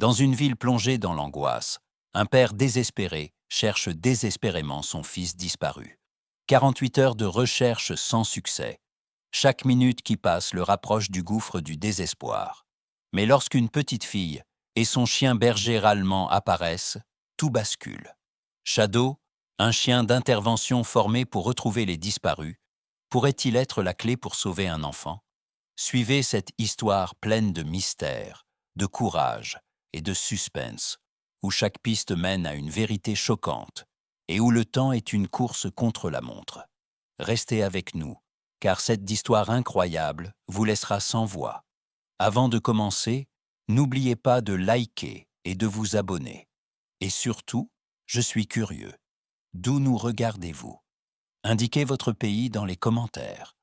Dans une ville plongée dans l'angoisse, un père désespéré cherche désespérément son fils disparu. 48 heures de recherche sans succès. Chaque minute qui passe le rapproche du gouffre du désespoir. Mais lorsqu'une petite fille et son chien berger râlement apparaissent, tout bascule. Shadow, un chien d'intervention formé pour retrouver les disparus, pourrait-il être la clé pour sauver un enfant? Suivez cette histoire pleine de mystère, de courage et de suspense, où chaque piste mène à une vérité choquante et où le temps est une course contre la montre. Restez avec nous, car cette histoire incroyable vous laissera sans voix. Avant de commencer, n'oubliez pas de liker et de vous abonner. Et surtout, je suis curieux. D'où nous regardez-vous? Indiquez votre pays dans les commentaires.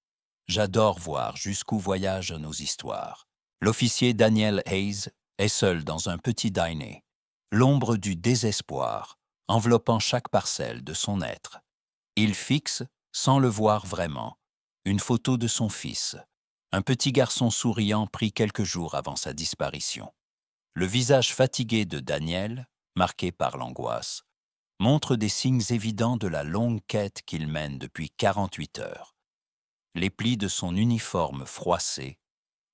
J'adore voir jusqu'où voyagent nos histoires. L'officier Daniel Hayes est seul dans un petit dîner, l'ombre du désespoir enveloppant chaque parcelle de son être. Il fixe, sans le voir vraiment, une photo de son fils, un petit garçon souriant pris quelques jours avant sa disparition. Le visage fatigué de Daniel, marqué par l'angoisse, montre des signes évidents de la longue quête qu'il mène depuis 48 heures. Les plis de son uniforme froissé,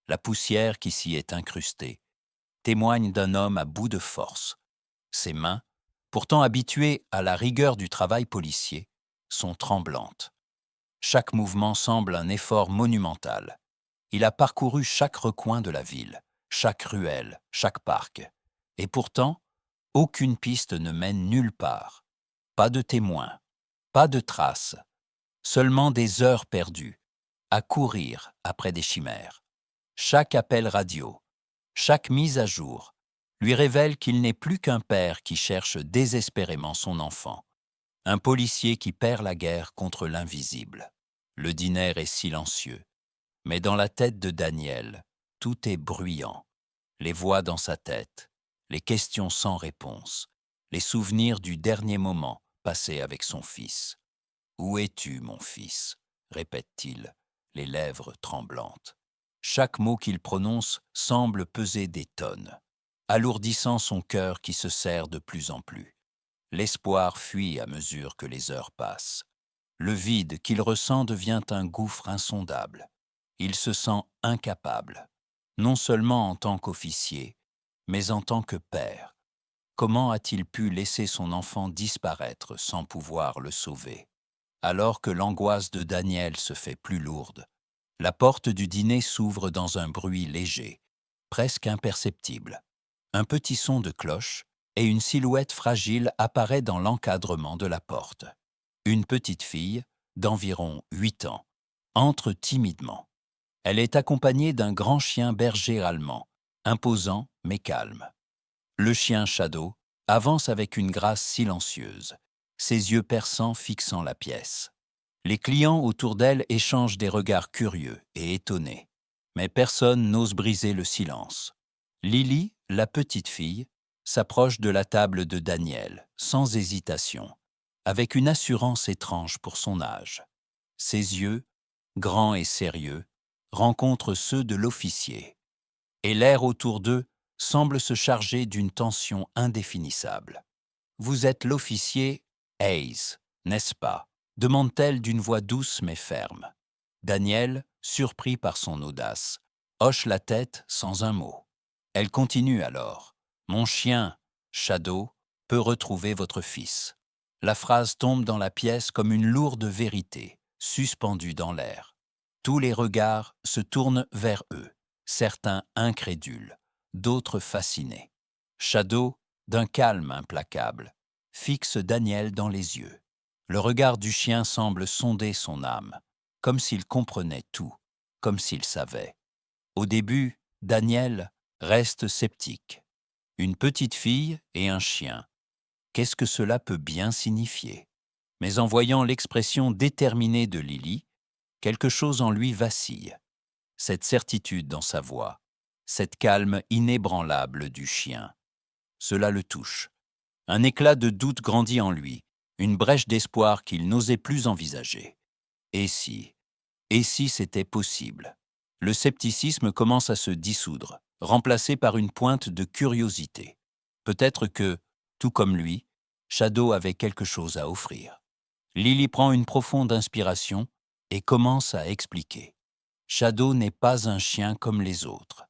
la poussière qui s'y est incrustée, témoignent d'un homme à bout de force. Ses mains, pourtant habituées à la rigueur du travail policier, sont tremblantes. Chaque mouvement semble un effort monumental. Il a parcouru chaque recoin de la ville, chaque ruelle, chaque parc. Et pourtant, aucune piste ne mène nulle part. Pas de témoins, pas de traces, seulement des heures perdues, à courir après des chimères. Chaque appel radio, chaque mise à jour, lui révèle qu'il n'est plus qu'un père qui cherche désespérément son enfant, un policier qui perd la guerre contre l'invisible. Le dîner est silencieux, mais dans la tête de Daniel, tout est bruyant. Les voix dans sa tête, les questions sans réponse, les souvenirs du dernier moment passé avec son fils. « Où es-tu, mon fils ?» répète-t-il, les lèvres tremblantes. Chaque mot qu'il prononce semble peser des tonnes, alourdissant son cœur qui se serre de plus en plus. L'espoir fuit à mesure que les heures passent. Le vide qu'il ressent devient un gouffre insondable. Il se sent incapable, non seulement en tant qu'officier, mais en tant que père. Comment a-t-il pu laisser son enfant disparaître sans pouvoir le sauver? Alors que l'angoisse de Daniel se fait plus lourde, la porte du dîner s'ouvre dans un bruit léger, presque imperceptible. Un petit son de cloche et une silhouette fragile apparaît dans l'encadrement de la porte. Une petite fille, d'environ 8 ans, entre timidement. Elle est accompagnée d'un grand chien berger allemand, imposant mais calme. Le chien Shadow avance avec une grâce silencieuse, ses yeux perçants fixant la pièce. Les clients autour d'elle échangent des regards curieux et étonnés, mais personne n'ose briser le silence. Lily, la petite fille, s'approche de la table de Daniel, sans hésitation, avec une assurance étrange pour son âge. Ses yeux, grands et sérieux, rencontrent ceux de l'officier, et l'air autour d'eux semble se charger d'une tension indéfinissable. « Vous êtes l'officier Hayes, n'est-ce pas ?» demande-t-elle d'une voix douce mais ferme. Daniel, surpris par son audace, hoche la tête sans un mot. Elle continue alors. « Mon chien, Shadow, peut retrouver votre fils. » La phrase tombe dans la pièce comme une lourde vérité, suspendue dans l'air. Tous les regards se tournent vers eux, certains incrédules, d'autres fascinés. Shadow, d'un calme implacable, fixe Daniel dans les yeux. Le regard du chien semble sonder son âme, comme s'il comprenait tout, comme s'il savait. Au début, Daniel reste sceptique. Une petite fille et un chien. Qu'est-ce que cela peut bien signifier? Mais en voyant l'expression déterminée de Lily, quelque chose en lui vacille. Cette certitude dans sa voix, cette calme inébranlable du chien. Cela le touche. Un éclat de doute grandit en lui, une brèche d'espoir qu'il n'osait plus envisager. Et si c'était possible? Le scepticisme commence à se dissoudre, remplacée par une pointe de curiosité. Peut-être que, tout comme lui, Shadow avait quelque chose à offrir. Lily prend une profonde inspiration et commence à expliquer. Shadow n'est pas un chien comme les autres.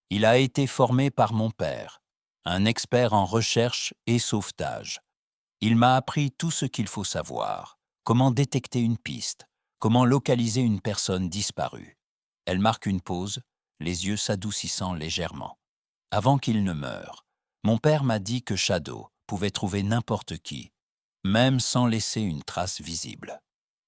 Il a été formé par mon père, un expert en recherche et sauvetage. Il m'a appris tout ce qu'il faut savoir, comment détecter une piste, comment localiser une personne disparue. Elle marque une pause, les yeux s'adoucissant légèrement. Avant qu'il ne meure, mon père m'a dit que Shadow pouvait trouver n'importe qui, même sans laisser une trace visible.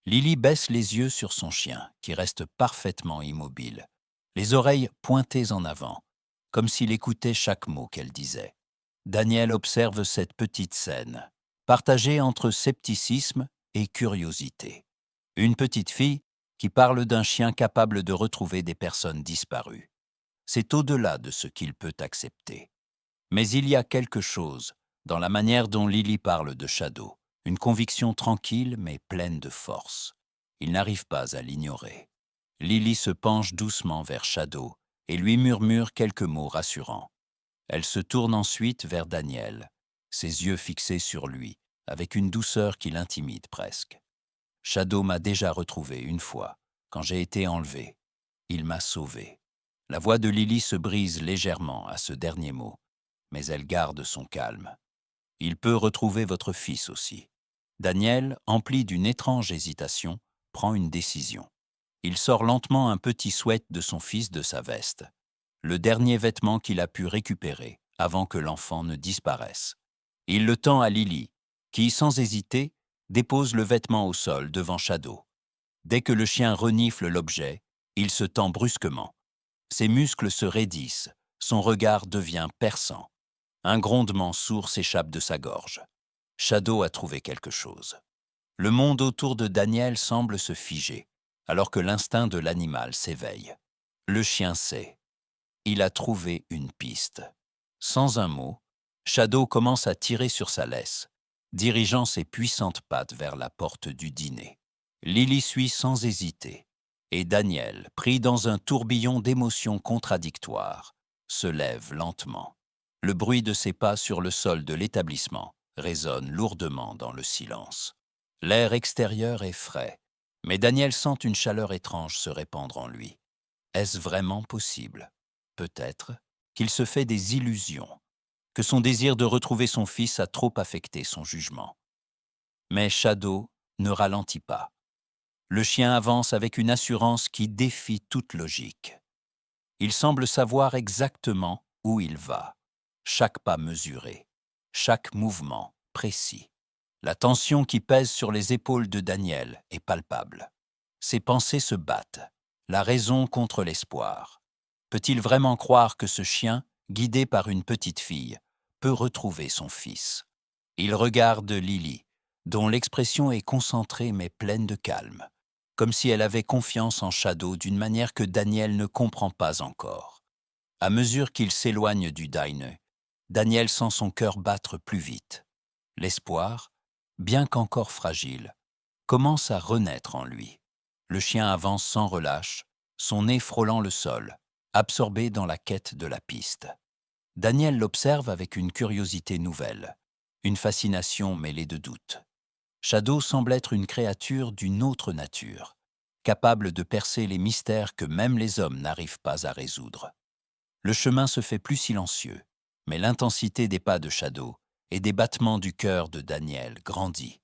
Lily baisse les yeux sur son chien, qui reste parfaitement immobile, les oreilles pointées en avant, comme s'il écoutait chaque mot qu'elle disait. Daniel observe cette petite scène, partagée entre scepticisme et curiosité. Une petite fille qui parle d'un chien capable de retrouver des personnes disparues. C'est au-delà de ce qu'il peut accepter. Mais il y a quelque chose dans la manière dont Lily parle de Shadow, une conviction tranquille mais pleine de force. Il n'arrive pas à l'ignorer. Lily se penche doucement vers Shadow et lui murmure quelques mots rassurants. Elle se tourne ensuite vers Daniel, ses yeux fixés sur lui, avec une douceur qui l'intimide presque. Shadow m'a déjà retrouvé une fois, quand j'ai été enlevé. Il m'a sauvé. La voix de Lily se brise légèrement à ce dernier mot, mais elle garde son calme. Il peut retrouver votre fils aussi. Daniel, empli d'une étrange hésitation, prend une décision. Il sort lentement un petit sweat de son fils de sa veste, le dernier vêtement qu'il a pu récupérer avant que l'enfant ne disparaisse. Il le tend à Lily, qui, sans hésiter, dépose le vêtement au sol devant Shadow. Dès que le chien renifle l'objet, il se tend brusquement. Ses muscles se raidissent, son regard devient perçant. Un grondement sourd s'échappe de sa gorge. Shadow a trouvé quelque chose. Le monde autour de Daniel semble se figer, alors que l'instinct de l'animal s'éveille. Le chien sait. Il a trouvé une piste. Sans un mot, Shadow commence à tirer sur sa laisse, dirigeant ses puissantes pattes vers la porte du dîner. Lily suit sans hésiter, et Daniel, pris dans un tourbillon d'émotions contradictoires, se lève lentement. Le bruit de ses pas sur le sol de l'établissement résonne lourdement dans le silence. L'air extérieur est frais, mais Daniel sent une chaleur étrange se répandre en lui. Est-ce vraiment possible? Peut-être qu'il se fait des illusions, que son désir de retrouver son fils a trop affecté son jugement. Mais Shadow ne ralentit pas. Le chien avance avec une assurance qui défie toute logique. Il semble savoir exactement où il va, chaque pas mesuré, chaque mouvement précis. La tension qui pèse sur les épaules de Daniel est palpable. Ses pensées se battent, la raison contre l'espoir. Peut-il vraiment croire que ce chien, guidé par une petite fille, peut retrouver son fils? Il regarde Lily, dont l'expression est concentrée mais pleine de calme, comme si elle avait confiance en Shadow d'une manière que Daniel ne comprend pas encore. À mesure qu'il s'éloigne du dîner, Daniel sent son cœur battre plus vite. L'espoir, bien qu'encore fragile, commence à renaître en lui. Le chien avance sans relâche, son nez frôlant le sol, absorbé dans la quête de la piste. Daniel l'observe avec une curiosité nouvelle, une fascination mêlée de doute. Shadow semble être une créature d'une autre nature, capable de percer les mystères que même les hommes n'arrivent pas à résoudre. Le chemin se fait plus silencieux, mais l'intensité des pas de Shadow et des battements du cœur de Daniel grandit.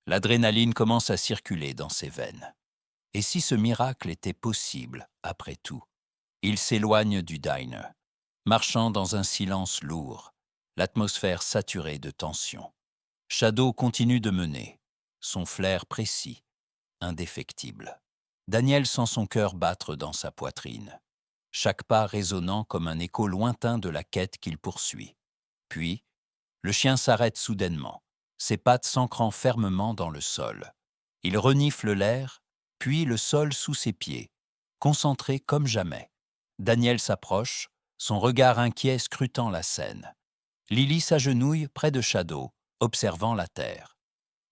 L'adrénaline commence à circuler dans ses veines. Et si ce miracle était possible, après tout? Il s'éloigne du dîner, marchant dans un silence lourd, l'atmosphère saturée de tension. Shadow continue de mener, son flair précis, indéfectible. Daniel sent son cœur battre dans sa poitrine, chaque pas résonnant comme un écho lointain de la quête qu'il poursuit. Puis, le chien s'arrête soudainement, ses pattes s'ancrant fermement dans le sol. Il renifle l'air, puis le sol sous ses pieds, concentré comme jamais. Daniel s'approche, son regard inquiet scrutant la scène. Lily s'agenouille près de Shadow, observant la terre.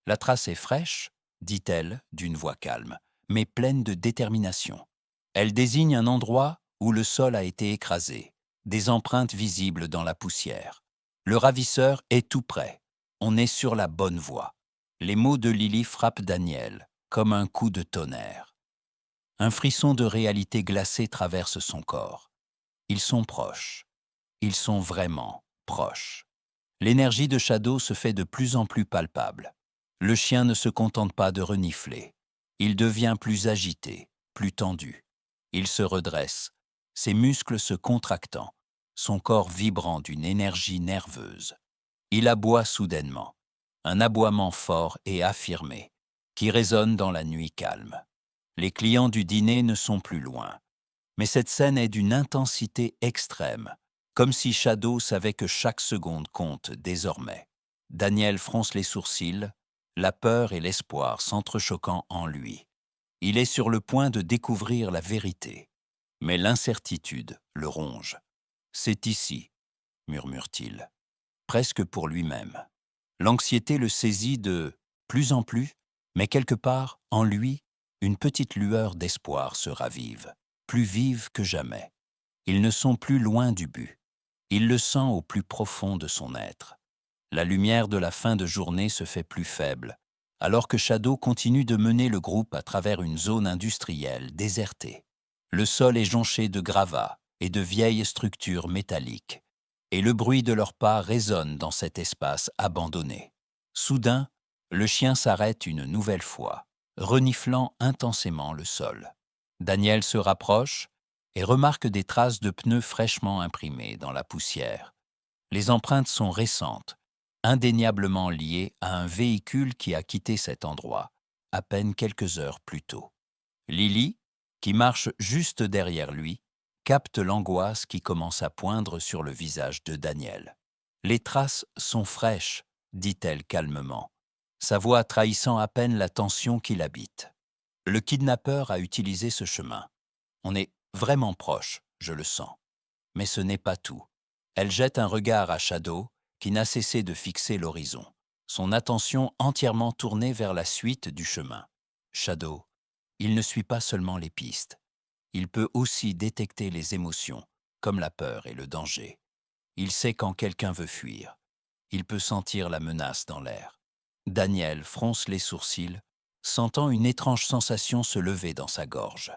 La trace est fraîche, dit-elle d'une voix calme, mais pleine de détermination. Elle désigne un endroit où le sol a été écrasé, des empreintes visibles dans la poussière. Le ravisseur est tout près. On est sur la bonne voie. Les mots de Lily frappent Daniel, comme un coup de tonnerre. Un frisson de réalité glacée traverse son corps. Ils sont proches. Ils sont vraiment proches. L'énergie de Shadow se fait de plus en plus palpable. Le chien ne se contente pas de renifler. Il devient plus agité, plus tendu. Il se redresse, ses muscles se contractant, son corps vibrant d'une énergie nerveuse. Il aboie soudainement, un aboiement fort et affirmé, qui résonne dans la nuit calme. Les clients du dîner ne sont plus loin, mais cette scène est d'une intensité extrême, comme si Shadow savait que chaque seconde compte désormais. Daniel fronce les sourcils, la peur et l'espoir s'entrechoquant en lui. Il est sur le point de découvrir la vérité, mais l'incertitude le ronge. « C'est ici », murmure-t-il, presque pour lui-même. L'anxiété le saisit de plus en plus, mais quelque part, en lui, une petite lueur d'espoir se ravive, plus vive que jamais. Ils ne sont plus loin du but. Il le sent au plus profond de son être. La lumière de la fin de journée se fait plus faible, alors que Shadow continue de mener le groupe à travers une zone industrielle désertée. Le sol est jonché de gravats et de vieilles structures métalliques, et le bruit de leurs pas résonne dans cet espace abandonné. Soudain, le chien s'arrête une nouvelle fois, reniflant intensément le sol. Daniel se rapproche et remarque des traces de pneus fraîchement imprimés dans la poussière. Les empreintes sont récentes, indéniablement liées à un véhicule qui a quitté cet endroit, à peine quelques heures plus tôt. Lily, qui marche juste derrière lui, capte l'angoisse qui commence à poindre sur le visage de Daniel. « Les traces sont fraîches », dit-elle calmement, sa voix trahissant à peine la tension qui l'habite. Le kidnappeur a utilisé ce chemin. On est vraiment proche, je le sens. Mais ce n'est pas tout. Elle jette un regard à Shadow, qui n'a cessé de fixer l'horizon, son attention entièrement tournée vers la suite du chemin. Shadow, il ne suit pas seulement les pistes. Il peut aussi détecter les émotions, comme la peur et le danger. Il sait quand quelqu'un veut fuir. Il peut sentir la menace dans l'air. Daniel fronce les sourcils, sentant une étrange sensation se lever dans sa gorge.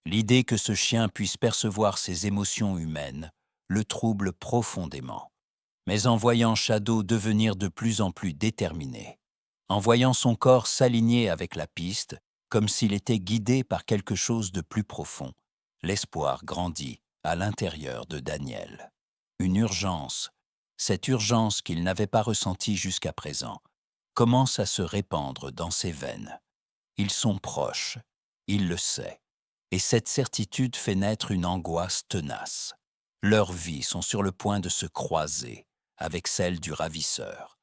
L'idée que ce chien puisse percevoir ses émotions humaines le trouble profondément. Mais en voyant Shadow devenir de plus en plus déterminé, en voyant son corps s'aligner avec la piste, comme s'il était guidé par quelque chose de plus profond, l'espoir grandit à l'intérieur de Daniel. Une urgence, cette urgence qu'il n'avait pas ressentie jusqu'à présent, commence à se répandre dans ses veines. Ils sont proches, il le sait, et cette certitude fait naître une angoisse tenace. Leurs vies sont sur le point de se croiser avec celle du ravisseur.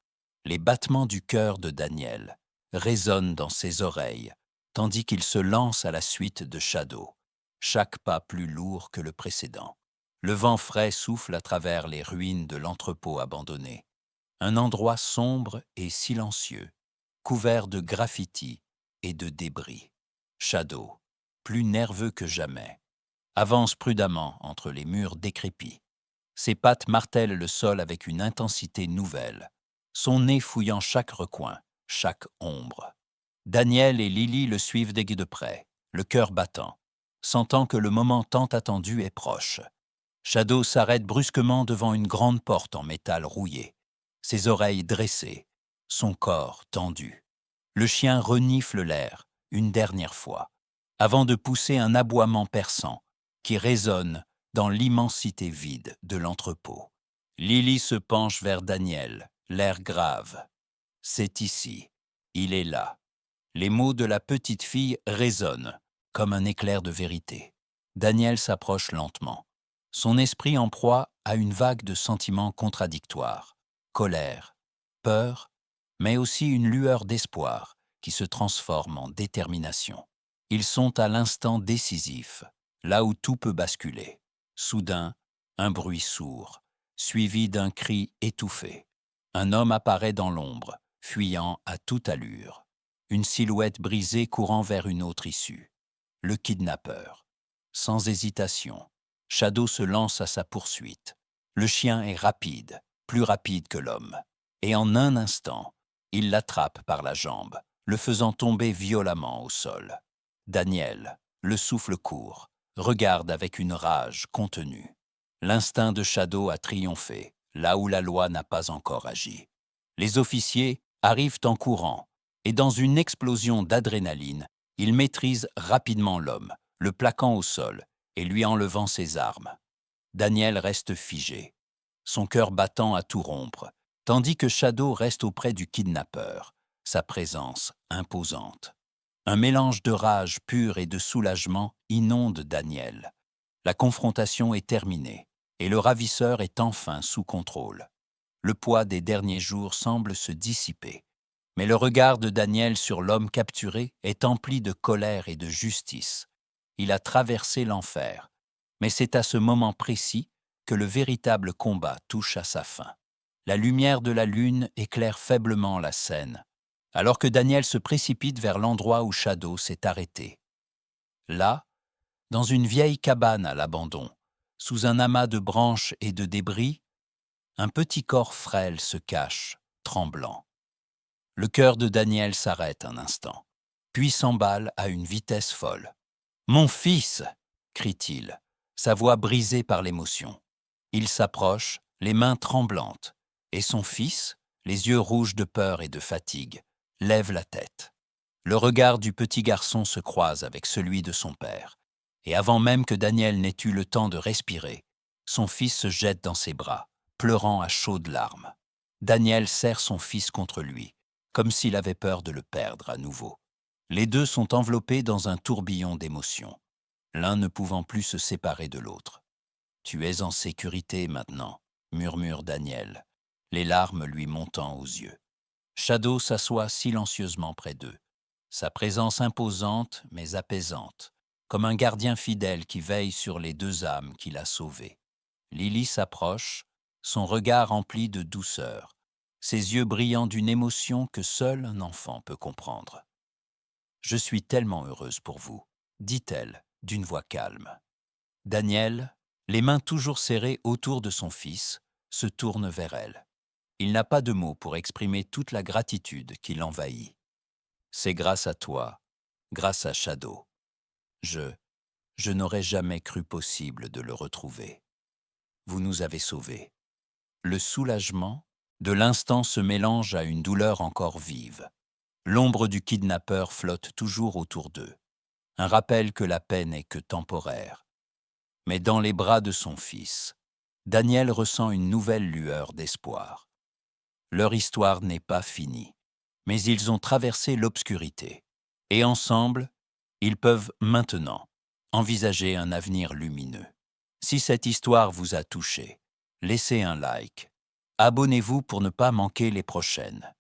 Les battements du cœur de Daniel résonnent dans ses oreilles, tandis qu'il se lance à la suite de Shadow, chaque pas plus lourd que le précédent. Le vent frais souffle à travers les ruines de l'entrepôt abandonné. Un endroit sombre et silencieux, couvert de graffitis et de débris. Shadow, plus nerveux que jamais, avance prudemment entre les murs décrépits. Ses pattes martèlent le sol avec une intensité nouvelle, son nez fouillant chaque recoin, chaque ombre. Daniel et Lily le suivent de près, le cœur battant, sentant que le moment tant attendu est proche. Shadow s'arrête brusquement devant une grande porte en métal rouillé, ses oreilles dressées, son corps tendu. Le chien renifle l'air, une dernière fois, avant de pousser un aboiement perçant qui résonne dans l'immensité vide de l'entrepôt. Lily se penche vers Daniel, l'air grave. « C'est ici, il est là ». Les mots de la petite fille résonnent comme un éclair de vérité. Daniel s'approche lentement, son esprit en proie à une vague de sentiments contradictoires. Colère, peur, mais aussi une lueur d'espoir qui se transforme en détermination. Ils sont à l'instant décisif, là où tout peut basculer. Soudain, un bruit sourd, suivi d'un cri étouffé. Un homme apparaît dans l'ombre, fuyant à toute allure. Une silhouette brisée courant vers une autre issue. Le kidnappeur. Sans hésitation, Shadow se lance à sa poursuite. Le chien est rapide, plus rapide que l'homme. Et en un instant, il l'attrape par la jambe, le faisant tomber violemment au sol. Daniel, le souffle court, regarde avec une rage contenue. L'instinct de Shadow a triomphé, là où la loi n'a pas encore agi. Les officiers arrivent en courant, et dans une explosion d'adrénaline, ils maîtrisent rapidement l'homme, le plaquant au sol et lui enlevant ses armes. Daniel reste figé, son cœur battant à tout rompre, tandis que Shadow reste auprès du kidnappeur, sa présence imposante. Un mélange de rage pure et de soulagement inonde Daniel. La confrontation est terminée, et le ravisseur est enfin sous contrôle. Le poids des derniers jours semble se dissiper, mais le regard de Daniel sur l'homme capturé est empli de colère et de justice. Il a traversé l'enfer, mais c'est à ce moment précis que le véritable combat touche à sa fin. La lumière de la lune éclaire faiblement la scène, alors que Daniel se précipite vers l'endroit où Shadow s'est arrêté. Là, dans une vieille cabane à l'abandon, sous un amas de branches et de débris, un petit corps frêle se cache, tremblant. Le cœur de Daniel s'arrête un instant, puis s'emballe à une vitesse folle. « Mon fils !» crie-t-il, sa voix brisée par l'émotion. Il s'approche, les mains tremblantes, et son fils, les yeux rouges de peur et de fatigue, lève la tête. Le regard du petit garçon se croise avec celui de son père, et avant même que Daniel n'ait eu le temps de respirer, son fils se jette dans ses bras, pleurant à chaudes larmes. Daniel serre son fils contre lui, comme s'il avait peur de le perdre à nouveau. Les deux sont enveloppés dans un tourbillon d'émotions, l'un ne pouvant plus se séparer de l'autre. « Tu es en sécurité maintenant », murmure Daniel, les larmes lui montant aux yeux. Shadow s'assoit silencieusement près d'eux, sa présence imposante mais apaisante, comme un gardien fidèle qui veille sur les deux âmes qu'il a sauvées. Lily s'approche, son regard empli de douceur, ses yeux brillant d'une émotion que seul un enfant peut comprendre. « Je suis tellement heureuse pour vous », dit-elle d'une voix calme. Daniel, les mains toujours serrées autour de son fils, se tourne vers elle. Il n'a pas de mots pour exprimer toute la gratitude qui l'envahit. « C'est grâce à toi, grâce à Shadow. Je n'aurais jamais cru possible de le retrouver. Vous nous avez sauvés. » Le soulagement de l'instant se mélange à une douleur encore vive. L'ombre du kidnappeur flotte toujours autour d'eux. Un rappel que la paix n'est que temporaire. Mais dans les bras de son fils, Daniel ressent une nouvelle lueur d'espoir. Leur histoire n'est pas finie, mais ils ont traversé l'obscurité. Et ensemble, ils peuvent maintenant envisager un avenir lumineux. Si cette histoire vous a touché, laissez un like. Abonnez-vous pour ne pas manquer les prochaines.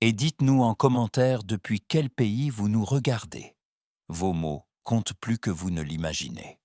Et dites-nous en commentaire depuis quel pays vous nous regardez. Vos mots comptent plus que vous ne l'imaginez.